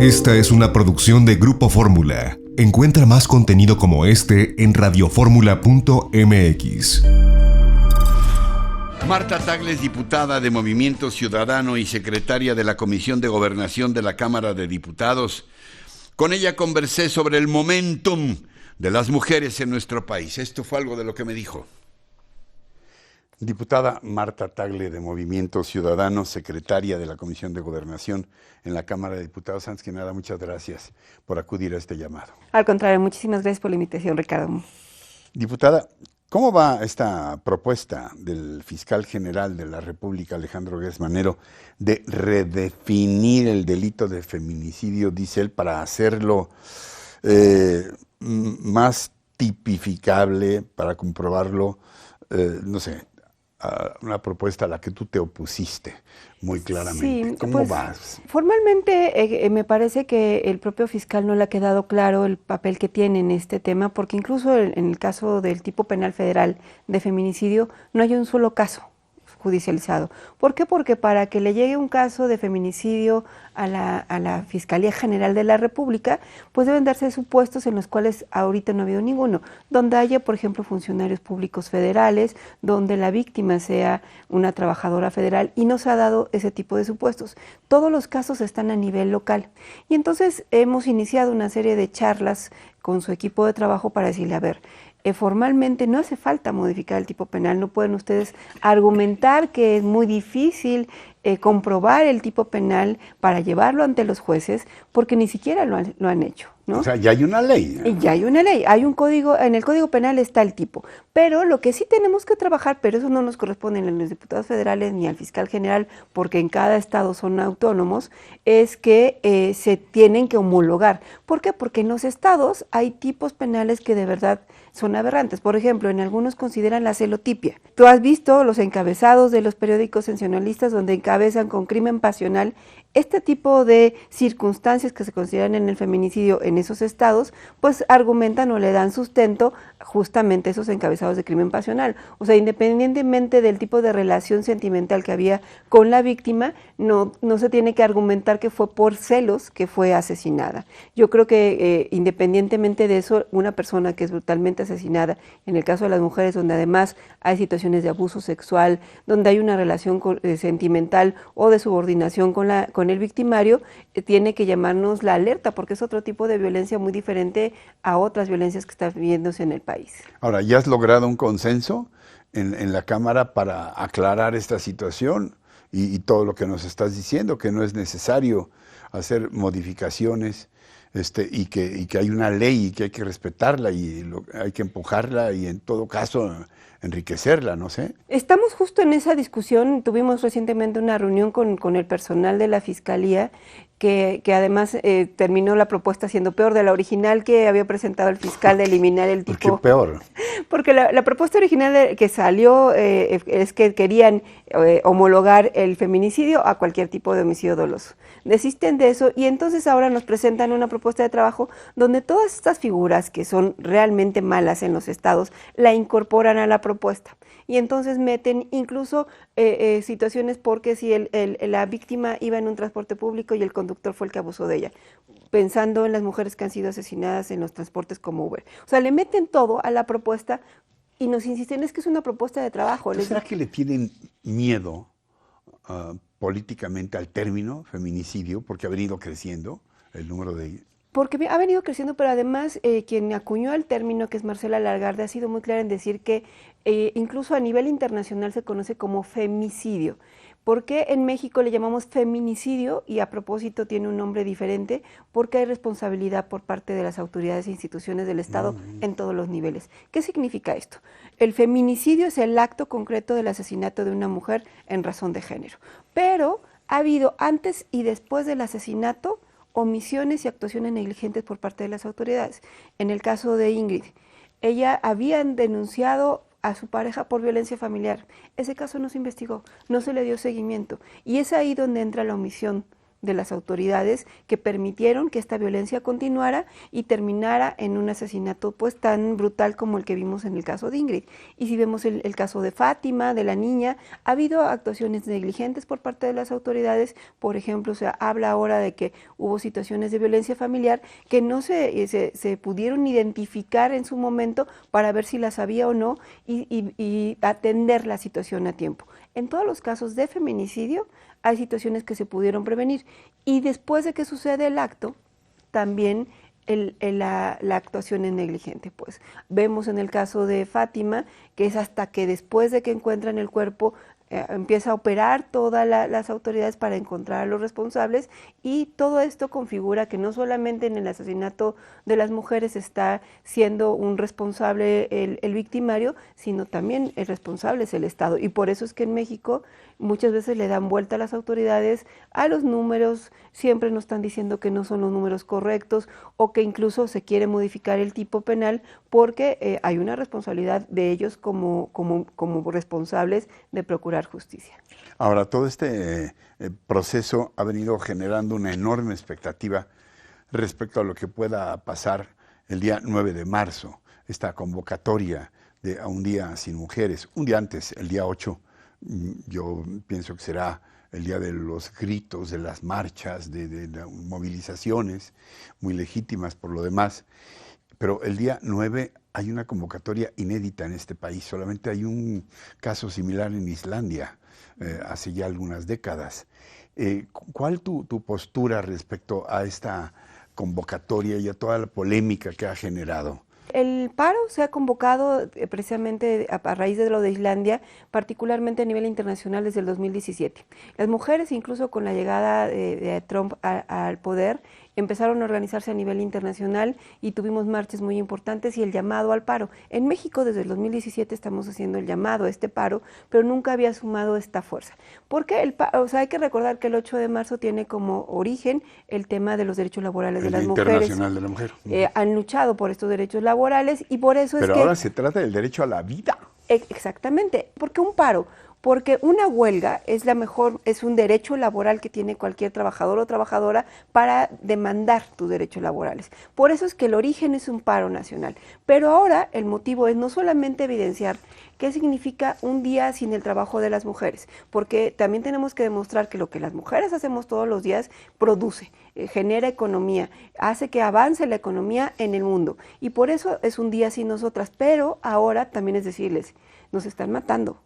Esta es una producción de Grupo Fórmula. Encuentra más contenido como este en radioformula.mx. Marta Tagle es diputada de Movimiento Ciudadano y secretaria de la Comisión de Gobernación de la Cámara de Diputados. Con ella conversé sobre el momentum de las mujeres en nuestro país. Esto fue algo de lo que me dijo. Diputada Marta Tagle de Movimiento Ciudadano, secretaria de la Comisión de Gobernación en la Cámara de Diputados. Antes que nada, muchas gracias por acudir a este llamado. Al contrario, muchísimas gracias por la invitación, Ricardo. Diputada, ¿cómo va esta propuesta del fiscal general de la República, Alejandro Gertz Manero, de redefinir el delito de feminicidio, dice él, para hacerlo más tipificable, para comprobarlo, no sé, una propuesta a la que tú te opusiste muy claramente? Sí, ¿Cómo pues, vas? Formalmente me parece que el propio fiscal no le ha quedado claro el papel que tiene en este tema, porque incluso en el caso del tipo penal federal de feminicidio no hay un solo caso judicializado. ¿Por qué? Porque para que le llegue un caso de feminicidio a la Fiscalía General de la República, pues deben darse supuestos en los cuales ahorita no ha habido ninguno, donde haya, por ejemplo, funcionarios públicos federales, donde la víctima sea una trabajadora federal, y no se ha dado ese tipo de supuestos. Todos los casos están a nivel local. Y entonces hemos iniciado una serie de charlas con su equipo de trabajo para decirle, a ver, formalmente no hace falta modificar el tipo penal, no pueden ustedes argumentar que es muy difícil comprobar el tipo penal para llevarlo ante los jueces, porque ni siquiera lo han hecho, ¿no? O sea, ya hay una ley. Y ya hay una ley, hay un código, en el Código Penal está el tipo, pero lo que sí tenemos que trabajar, pero eso no nos corresponde ni a los diputados federales ni al fiscal general, porque en cada estado son autónomos, es que se tienen que homologar. ¿Por qué? Porque en los estados hay tipos penales que de verdad son aberrantes. Por ejemplo, en algunos consideran la celotipia. Tú has visto los encabezados de los periódicos sensacionalistas donde encabezan con crimen pasional. Este tipo de circunstancias que se consideran en el feminicidio en esos estados, pues argumentan o le dan sustento justamente esos encabezados de crimen pasional. O sea, independientemente del tipo de relación sentimental que había con la víctima, no se tiene que argumentar que fue por celos que fue asesinada. Yo creo que independientemente de eso, una persona que es brutalmente asesinada, en el caso de las mujeres, donde además hay situaciones de abuso sexual, donde hay una relación sentimental o de subordinación con el victimario, tiene que llamarnos la alerta, porque es otro tipo de violencia muy diferente a otras violencias que están viviéndose en el país. Ahora, ¿ya has logrado un consenso en la Cámara para aclarar esta situación y todo lo que nos estás diciendo, que no es necesario hacer modificaciones y que hay una ley y que hay que respetarla y hay que empujarla y en todo caso enriquecerla, no sé? Estamos justo en esa discusión. Tuvimos recientemente una reunión con el personal de la Fiscalía, que además terminó la propuesta siendo peor de la original que había presentado el fiscal de eliminar el tipo. ¿Por qué peor? Porque la propuesta original que salió es que querían homologar el feminicidio a cualquier tipo de homicidio doloso. Desisten de eso y entonces ahora nos presentan una propuesta de trabajo donde todas estas figuras que son realmente malas en los estados la incorporan a la propuesta. Y entonces meten incluso situaciones porque si la víctima iba en un transporte público y el conductor fue el que abusó de ella, pensando en las mujeres que han sido asesinadas en los transportes como Uber. O sea, le meten todo a la propuesta y nos insisten, es que es una propuesta de trabajo. ¿Será que le tienen miedo políticamente al término feminicidio porque ha venido creciendo el número de... Porque ha venido creciendo, pero además quien acuñó el término, que es Marcela Lagarde, ha sido muy clara en decir que incluso a nivel internacional se conoce como femicidio. ¿Por qué en México le llamamos feminicidio? Y a propósito tiene un nombre diferente, porque hay responsabilidad por parte de las autoridades e instituciones del Estado en todos los niveles. ¿Qué significa esto? El feminicidio es el acto concreto del asesinato de una mujer en razón de género. Pero ha habido antes y después del asesinato omisiones y actuaciones negligentes por parte de las autoridades. En el caso de Ingrid, ella habían denunciado a su pareja por violencia familiar. Ese caso no se investigó, no se le dio seguimiento. Y es ahí donde entra la omisión de las autoridades que permitieron que esta violencia continuara y terminara en un asesinato pues tan brutal como el que vimos en el caso de Ingrid. Y si vemos el caso de Fátima, de la niña, ha habido actuaciones negligentes por parte de las autoridades. Por ejemplo, se habla ahora de que hubo situaciones de violencia familiar que no se pudieron identificar en su momento para ver si las había o no y atender la situación a tiempo. En todos los casos de feminicidio hay situaciones que se pudieron prevenir y después de que sucede el acto, también la actuación es negligente. Pues vemos en el caso de Fátima que es hasta que después de que encuentran el cuerpo empieza a operar todas las autoridades para encontrar a los responsables, y todo esto configura que no solamente en el asesinato de las mujeres está siendo un responsable el victimario, sino también el responsable es el Estado. Y por eso es que en México muchas veces le dan vuelta a las autoridades a los números, siempre nos están diciendo que no son los números correctos o que incluso se quiere modificar el tipo penal porque hay una responsabilidad de ellos como responsables de procurar justicia. Ahora, todo este proceso ha venido generando una enorme expectativa respecto a lo que pueda pasar el día 9 de marzo, esta convocatoria a un día sin mujeres. Un día antes, el día 8, yo pienso que será el día de los gritos, de las marchas, de movilizaciones muy legítimas por lo demás. Pero el día 9 hay una convocatoria inédita en este país. Solamente hay un caso similar en Islandia, hace ya algunas décadas. ¿Cuál tu postura respecto a esta convocatoria y a toda la polémica que ha generado? El paro se ha convocado precisamente a raíz de lo de Islandia, particularmente a nivel internacional desde el 2017. Las mujeres, incluso con la llegada de Trump al poder, empezaron a organizarse a nivel internacional y tuvimos marchas muy importantes y el llamado al paro. En México desde el 2017 estamos haciendo el llamado a este paro, pero nunca había sumado esta fuerza. Porque hay que recordar que el 8 de marzo tiene como origen el tema de los derechos laborales de las mujeres. Internacional de la Mujer. Han luchado por estos derechos laborales y por eso pero ahora se trata del derecho a la vida. Exactamente, porque un paro, porque una huelga es un derecho laboral que tiene cualquier trabajador o trabajadora para demandar tus derechos laborales. Por eso es que el origen es un paro nacional. Pero ahora el motivo es no solamente evidenciar qué significa un día sin el trabajo de las mujeres, porque también tenemos que demostrar que lo que las mujeres hacemos todos los días produce, genera economía, hace que avance la economía en el mundo. Y por eso es un día sin nosotras. Pero ahora también es decirles, nos están matando.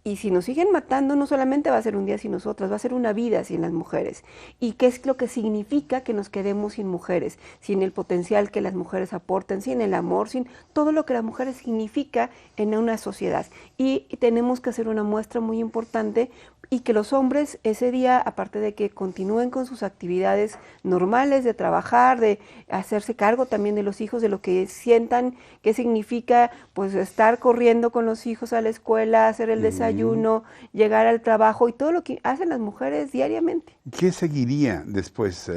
Y si nos siguen matando, no solamente va a ser un día sin nosotras, va a ser una vida sin las mujeres. ¿Y qué es lo que significa que nos quedemos sin mujeres? Sin el potencial que las mujeres aportan, sin el amor, sin todo lo que las mujeres significa en una sociedad. Y tenemos que hacer una muestra muy importante y que los hombres ese día, aparte de que continúen con sus actividades normales de trabajar, de hacerse cargo también de los hijos, de lo que sientan, qué significa pues estar corriendo con los hijos a la escuela, hacer el desayuno, llegar al trabajo y todo lo que hacen las mujeres diariamente. ¿Qué seguiría después,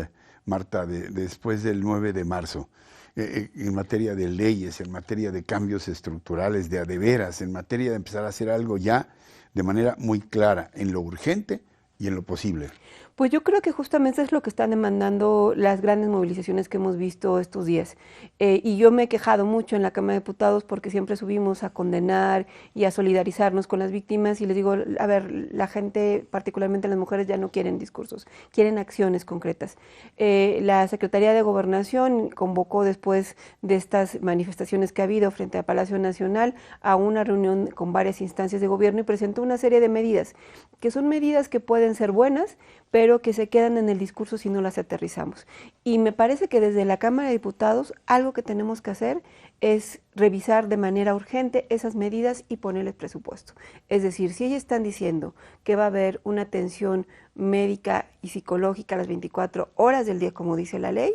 Marta, después del 9 de marzo? En materia de leyes, en materia de cambios estructurales, de a de veras, en materia de empezar a hacer algo ya de manera muy clara, en lo urgente y en lo posible. Pues yo creo que justamente es lo que están demandando las grandes movilizaciones que hemos visto estos días. Y yo me he quejado mucho en la Cámara de Diputados porque siempre subimos a condenar y a solidarizarnos con las víctimas y les digo, a ver, la gente, particularmente las mujeres, ya no quieren discursos, quieren acciones concretas. La Secretaría de Gobernación convocó después de estas manifestaciones que ha habido frente al Palacio Nacional a una reunión con varias instancias de gobierno y presentó una serie de medidas, que son medidas que pueden ser buenas, pero que se quedan en el discurso si no las aterrizamos. Y me parece que desde la Cámara de Diputados algo que tenemos que hacer es revisar de manera urgente esas medidas y ponerles presupuesto. Es decir, si ellos están diciendo que va a haber una atención médica y psicológica a las 24 horas del día, como dice la ley,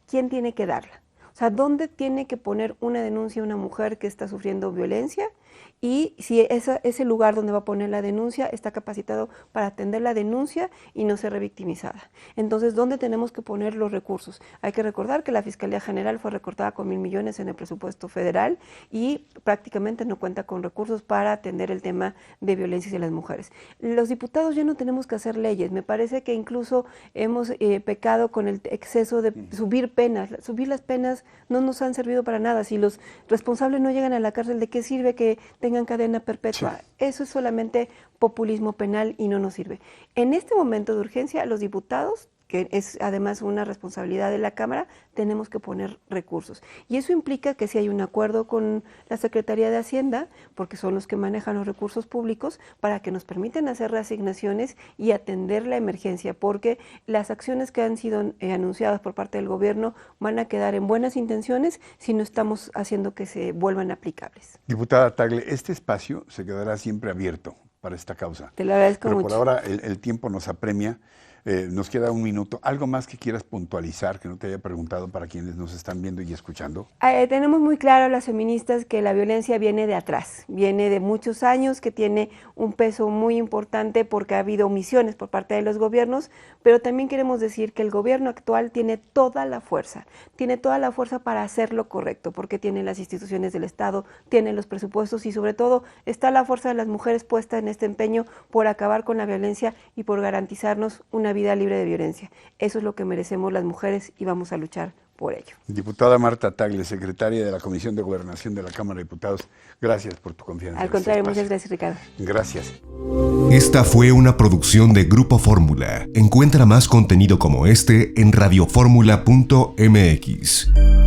¿quién tiene que darla? O sea, ¿dónde tiene que poner una denuncia una mujer que está sufriendo violencia? y si ese lugar donde va a poner la denuncia está capacitado para atender la denuncia y no ser revictimizada. Entonces, ¿dónde tenemos que poner los recursos? Hay que recordar que la Fiscalía General fue recortada con 1,000 millones en el presupuesto federal y prácticamente no cuenta con recursos para atender el tema de violencia hacia las mujeres. Los diputados ya no tenemos que hacer leyes. Me parece que incluso hemos pecado con el exceso de subir penas. Subir las penas no nos han servido para nada. Si los responsables no llegan a la cárcel, ¿de qué sirve que tengan cadena perpetua? Sí. Eso es solamente populismo penal y no nos sirve. En este momento de urgencia, los diputados, que es además una responsabilidad de la Cámara, tenemos que poner recursos. Y eso implica que si hay un acuerdo con la Secretaría de Hacienda, porque son los que manejan los recursos públicos, para que nos permitan hacer reasignaciones y atender la emergencia, porque las acciones que han sido anunciadas por parte del gobierno van a quedar en buenas intenciones si no estamos haciendo que se vuelvan aplicables. Diputada Tagle, este espacio se quedará siempre abierto para esta causa. Te lo agradezco mucho. Pero por ahora el tiempo nos apremia. Nos queda un minuto. ¿Algo más que quieras puntualizar, que no te haya preguntado para quienes nos están viendo y escuchando? Tenemos muy claro las feministas que la violencia viene de atrás, viene de muchos años, que tiene un peso muy importante porque ha habido omisiones por parte de los gobiernos, pero también queremos decir que el gobierno actual tiene toda la fuerza para hacer lo correcto, porque tiene las instituciones del Estado, tiene los presupuestos y sobre todo está la fuerza de las mujeres puesta en este empeño por acabar con la violencia y por garantizarnos una vida libre de violencia. Eso es lo que merecemos las mujeres y vamos a luchar por ello. Diputada Marta Tagle, secretaria de la Comisión de Gobernación de la Cámara de Diputados, gracias por tu confianza. Al contrario, muchas gracias, Ricardo. Gracias. Esta fue una producción de Grupo Fórmula. Encuentra más contenido como este en radioformula.mx.